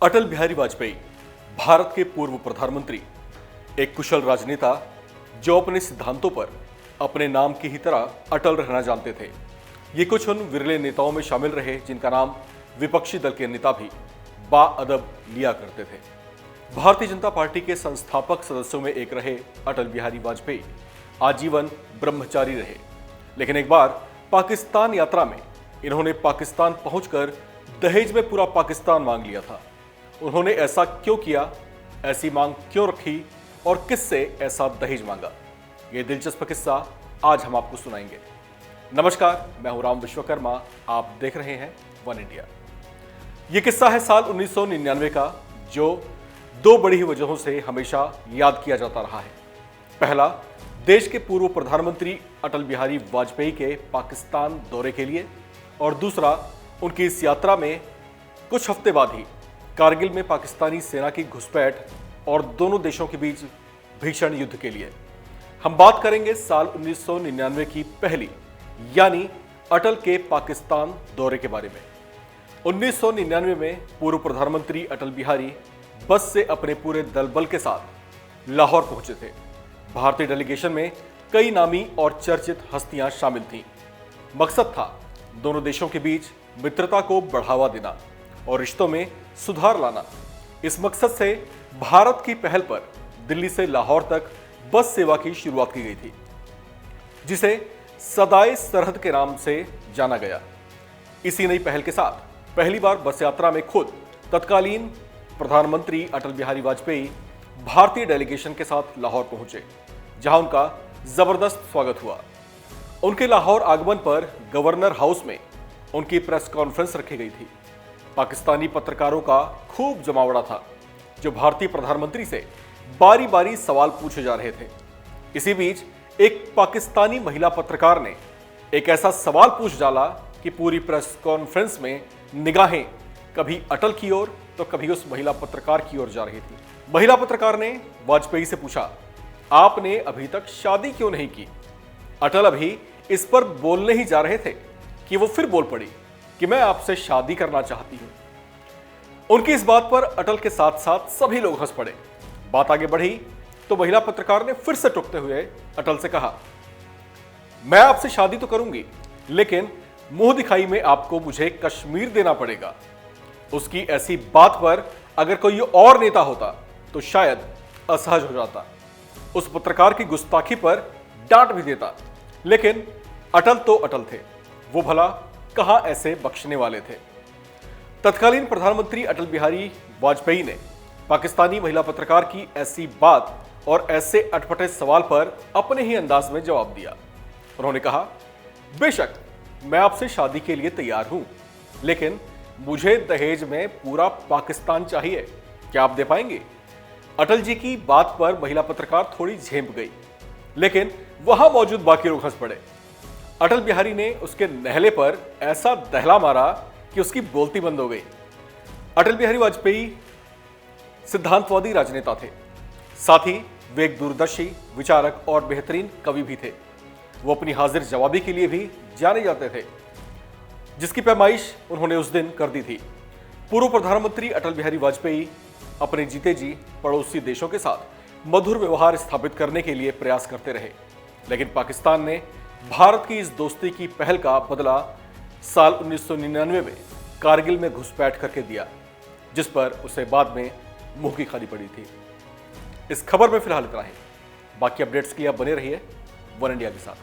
अटल बिहारी वाजपेयी भारत के पूर्व प्रधानमंत्री, एक कुशल राजनेता जो अपने सिद्धांतों पर अपने नाम की ही तरह अटल रहना जानते थे। ये कुछ उन विरले नेताओं में शामिल रहे जिनका नाम विपक्षी दल के नेता भी बाअदब लिया करते थे। भारतीय जनता पार्टी के संस्थापक सदस्यों में एक रहे अटल बिहारी वाजपेयी आजीवन ब्रह्मचारी रहे, लेकिन एक बार पाकिस्तान यात्रा में इन्होंने पाकिस्तान पहुंचकर दहेज में पूरा पाकिस्तान मांग लिया था। उन्होंने ऐसा क्यों किया, ऐसी मांग क्यों रखी और किससे ऐसा दहेज मांगा, ये दिलचस्प किस्सा आज हम आपको सुनाएंगे। नमस्कार, मैं हूं राम विश्वकर्मा, आप देख रहे हैं वन इंडिया। ये किस्सा है साल 1999 का, जो दो बड़ी ही वजहों से हमेशा याद किया जाता रहा है। पहला, देश के पूर्व प्रधानमंत्री अटल बिहारी वाजपेयी के पाकिस्तान दौरे के लिए, और दूसरा, उनकी इस यात्रा में कुछ हफ्ते बाद ही कारगिल में पाकिस्तानी सेना की घुसपैठ और दोनों देशों के बीच भीषण युद्ध के लिए। हम बात करेंगे साल 1999 की पहली यानी अटल के पाकिस्तान दौरे के बारे में। 1999 में पूर्व प्रधानमंत्री अटल बिहारी बस से अपने पूरे दल बल के साथ लाहौर पहुंचे थे। भारतीय डेलीगेशन में कई नामी और चर्चित हस्तियां शामिल थीं। मकसद था दोनों देशों के बीच मित्रता को बढ़ावा देना और रिश्तों में सुधार लाना। इस मकसद से भारत की पहल पर दिल्ली से लाहौर तक बस सेवा की शुरुआत की गई थी, जिसे सदाए सरहद के नाम से जाना गया। इसी नई पहल के साथ पहली बार बस यात्रा में खुद तत्कालीन प्रधानमंत्री अटल बिहारी वाजपेयी भारतीय डेलीगेशन के साथ लाहौर पहुंचे, जहां उनका जबरदस्त स्वागत हुआ। उनके लाहौर आगमन पर गवर्नर हाउस में उनकी प्रेस कॉन्फ्रेंस रखी गई थी। पाकिस्तानी पत्रकारों का खूब जमावड़ा था, जो भारतीय प्रधानमंत्री से बारी बारी सवाल पूछे जा रहे थे। इसी बीच एक पाकिस्तानी महिला पत्रकार ने एक ऐसा सवाल पूछ डाला कि पूरी प्रेस कॉन्फ्रेंस में निगाहें कभी अटल की ओर तो कभी उस महिला पत्रकार की ओर जा रही थी। महिला पत्रकार ने वाजपेयी से पूछा, आपने अभी तक शादी क्यों नहीं की? अटल अभी इस पर बोलने ही जा रहे थे कि वो फिर बोल पड़ी कि मैं आपसे शादी करना चाहती हूं। उनकी इस बात पर अटल के साथ साथ सभी लोग हंस पड़े। बात आगे बढ़ी तो महिला पत्रकार ने फिर से टोकते हुए अटल से कहा, मैं आपसे शादी तो करूंगी, लेकिन मुंह दिखाई में आपको मुझे कश्मीर देना पड़ेगा। उसकी ऐसी बात पर अगर कोई और नेता होता तो शायद असहज हो जाता, उस पत्रकार की गुस्ताखी पर डांट भी देता, लेकिन अटल तो अटल थे। वो भला कहां ऐसे बख्शने वाले थे। तत्कालीन प्रधानमंत्री अटल बिहारी वाजपेयी ने पाकिस्तानी महिला पत्रकार की ऐसी बात और ऐसे अटपटे सवाल पर अपने ही अंदाज में जवाब दिया। उन्होंने कहा, बेशक मैं आपसे शादी के लिए तैयार हूं, लेकिन मुझे दहेज में पूरा पाकिस्तान चाहिए। क्या आप दे पाएंगे? अटल जी की बात पर महिला पत्रकार थोड़ी झेंप गई, लेकिन वहां मौजूद बाकी लोग हंस पड़े। अटल बिहारी ने उसके नहले पर ऐसा दहला मारा कि उसकी बोलती बंद हो गई। अटल बिहारी वाजपेयी सिद्धांतवादी राजनेता थे, साथ ही वे एक दूरदर्शी विचारक और बेहतरीन कवि भी थे। वो अपनी हाजिर जवाबी के लिए भी जाने जाते थे, जिसकी पैमाइश उन्होंने उस दिन कर दी थी। पूर्व प्रधानमंत्री अटल बिहारी वाजपेयी अपने जीते जी पड़ोसी देशों के साथ मधुर व्यवहार स्थापित करने के लिए प्रयास करते रहे, लेकिन पाकिस्तान ने भारत की इस दोस्ती की पहल का बदला साल 1999 में कारगिल में घुसपैठ करके दिया, जिस पर उसे बाद में मुंह की खानी पड़ी थी। इस खबर में फिलहाल इतना ही। बाकी अपडेट्स के लिए आप बने रहिए वन इंडिया के साथ।